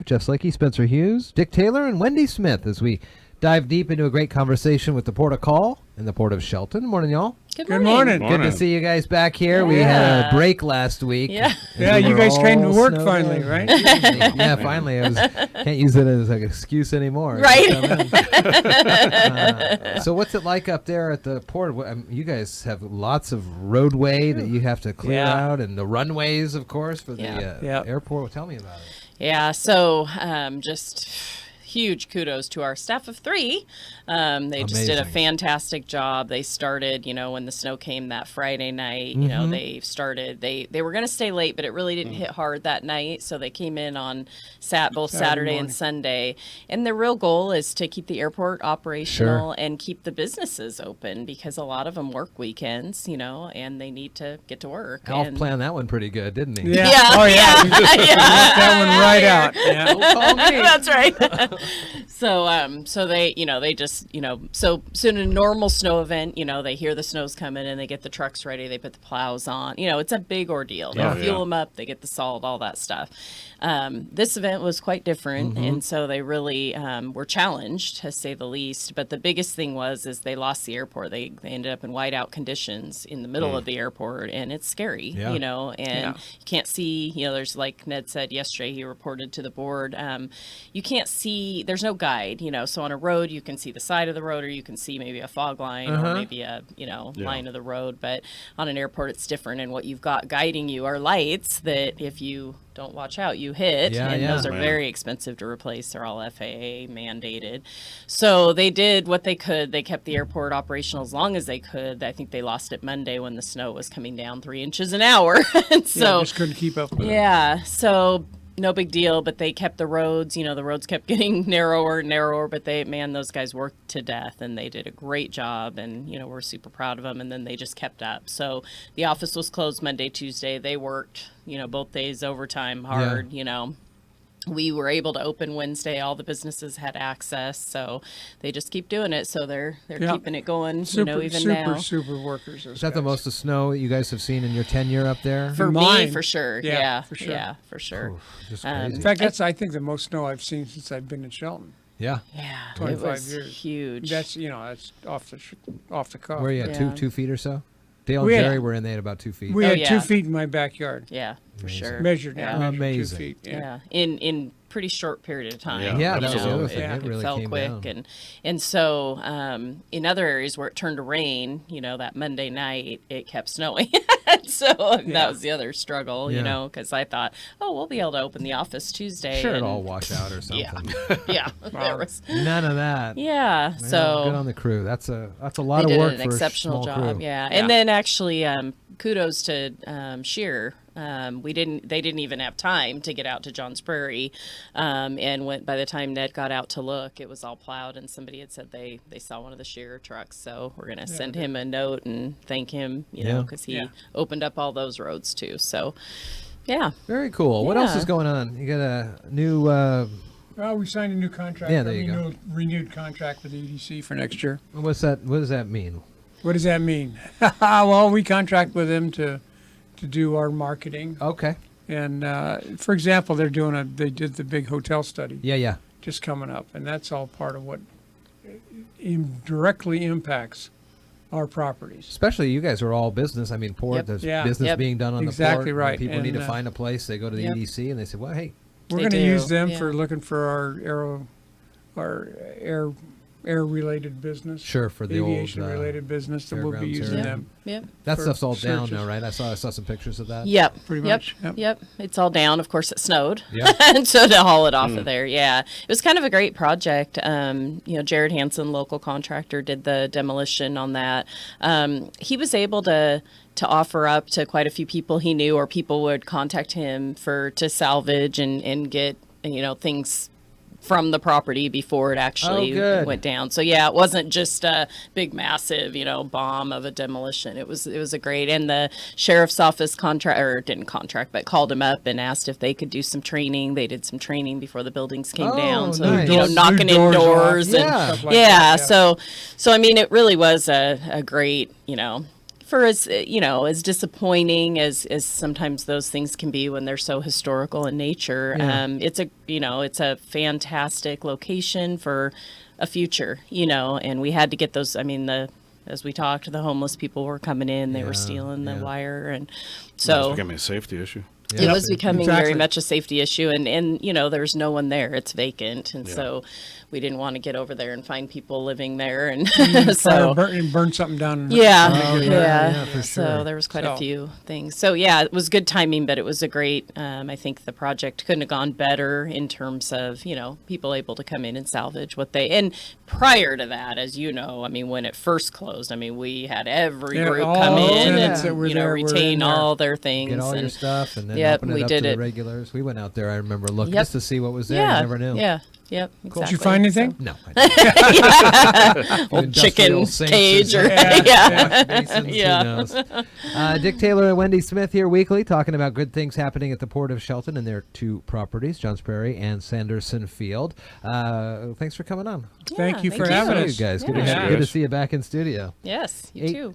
Jeff Slakey, Spencer Hughes, Dick Taylor, and Wendy Smith as we dive deep into a great conversation with the Port of Call in the Port of Shelton. Morning, y'all. Good morning. Good to see you guys back here. Yeah. We had a break last week. Yeah, you guys came to work finally, right? Yeah, finally. Can't use it as an excuse anymore. Right. So what's it like up there at the port? You guys have lots of roadway that you have to clear out, and the runways, of course, for the airport. Well, tell me about it. Yeah, so just huge kudos to our staff of 3. They just did a fantastic job. They started, when the snow came that Friday night, they started, they were going to stay late, but it really didn't hit hard that night. So they came in on both Saturday and Sunday. And the real goal is to keep the airport operational and keep the businesses open, because a lot of them work weekends, and they need to get to work. Alf planned that one pretty good, didn't he? Yeah. Oh, yeah. That one right out. Yeah. Call me. That's right. So they, they just, so in a normal snow event, they hear the snow's coming and they get the trucks ready. They put the plows on, it's a big ordeal. They fuel them up, they get the salt, all that stuff. This event was quite different. And so they really were challenged, to say the least. But the biggest thing is they lost the airport. They ended up in whiteout conditions in the middle of the airport, and it's scary, and you can't see, there's, like Ned said yesterday, he reported to the board, you can't see, there's no guide, so on a road you can see the side of the road, or you can see maybe a fog line or maybe a line of the road, but on an airport it's different, and what you've got guiding you are lights that if you don't watch out you hit, and those are very expensive to replace. They're all FAA mandated. So they did what they could. They kept the airport operational as long as they could. I think they lost it Monday when the snow was coming down 3 inches an hour. And so just couldn't keep up with it. Yeah, so no big deal, but they kept the roads, the roads kept getting narrower and narrower, but those guys worked to death, and they did a great job, and, we're super proud of them, and then they just kept up. So the office was closed Monday, Tuesday. They worked, both days overtime hard, We were able to open Wednesday. All the businesses had access, so they just keep doing it. So they're keeping it going, even now. Super workers. Is that the most of snow you guys have seen in your tenure up there? For me, for sure. Yeah, for sure. Yeah, for sure. Oof, just crazy. In fact, that's, I think, the most snow I've seen since I've been in Shelton. Yeah. Yeah, 25 it was years. huge. That's, that's off the cuff. Where are you at, 2 feet or so? Dale and Jerry were in, they had about 2 feet. We had 2 feet in my backyard. Yeah, for sure. Measured, Amazing. 2 feet. Yeah, in pretty short period of time. Yeah, that was the other thing. It really fell came quick, down. and so in other areas where it turned to rain, that Monday night it kept snowing. So that was the other struggle, because I thought, we'll be able to open the office Tuesday. Sure, it'll all wash out or something. Yeah, there was none of that. Yeah, so good on the crew. That's a lot of they work did for an exceptional a small job. crew. Yeah, and then actually, kudos to Shear. They didn't even have time to get out to Johns Prairie, and by the time Ned got out to look, it was all plowed, and somebody had said they saw one of the Shear trucks. So we're gonna send him a note and thank him, because he opened up all those roads too. So very cool. What else is going on? You got a new well, we signed a new contract. Yeah, there you go. Renewed contract with EDC for next year. What does that mean? What does that mean? Well, we contract with them to do our marketing. Okay. And for example, they did the big hotel study. Yeah. Just coming up, and that's all part of what directly impacts our properties. Especially you guys are all business. I mean, port. There's business being done on the port. Exactly right. People need to find a place. They go to the EDC and they say, "Well, hey, we're going to use them for looking for our air-related business. Sure, for the aviation-related business that we'll be using them. Yep. That stuff's all down now, right? I saw some pictures of that. Yep. Pretty much. Yep. It's all down. Of course, it snowed. Yeah. And so to haul it off of there, it was kind of a great project. Jared Hansen, local contractor, did the demolition on that. He was able to offer up to quite a few people he knew, or people would contact him to salvage and get things from the property before it actually went down. So it wasn't just a big massive, bomb of a demolition. It was a great, and the sheriff's office didn't contract, but called him up and asked if they could do some training. They did some training before the buildings came down. So, nice. Knocking in doors and So I mean, it really was a great, for as as disappointing as sometimes those things can be when they're so historical in nature. It's a fantastic location for a future, and we had to get those. I mean, as we talked, the homeless people were coming in, they were stealing the wire, and so it's becoming a safety issue. It was becoming very much a safety issue, and there's no one there; it's vacant, and so we didn't want to get over there and find people living there, and so burn something down. For sure. So there was quite a few things. So it was good timing, but it was a great. I think the project couldn't have gone better in terms of people able to come in and salvage what they. And prior to that, as you know, I mean, when it first closed, I mean, we had every group come in and retain all their things, get all your stuff, and then open it up to the regulars. We went out there. I remember looking just to see what was there. I never knew. Yep, exactly. Did you find anything? No. I Old chicken cage or Who knows? Dick, Taylor, and Wendy Smith here weekly talking about good things happening at the Port of Shelton and their 2 properties, Johns Prairie and Sanderson Field. Thanks for coming on. Thank you for having us. You guys. Good to see you back in studio. Yes, you too.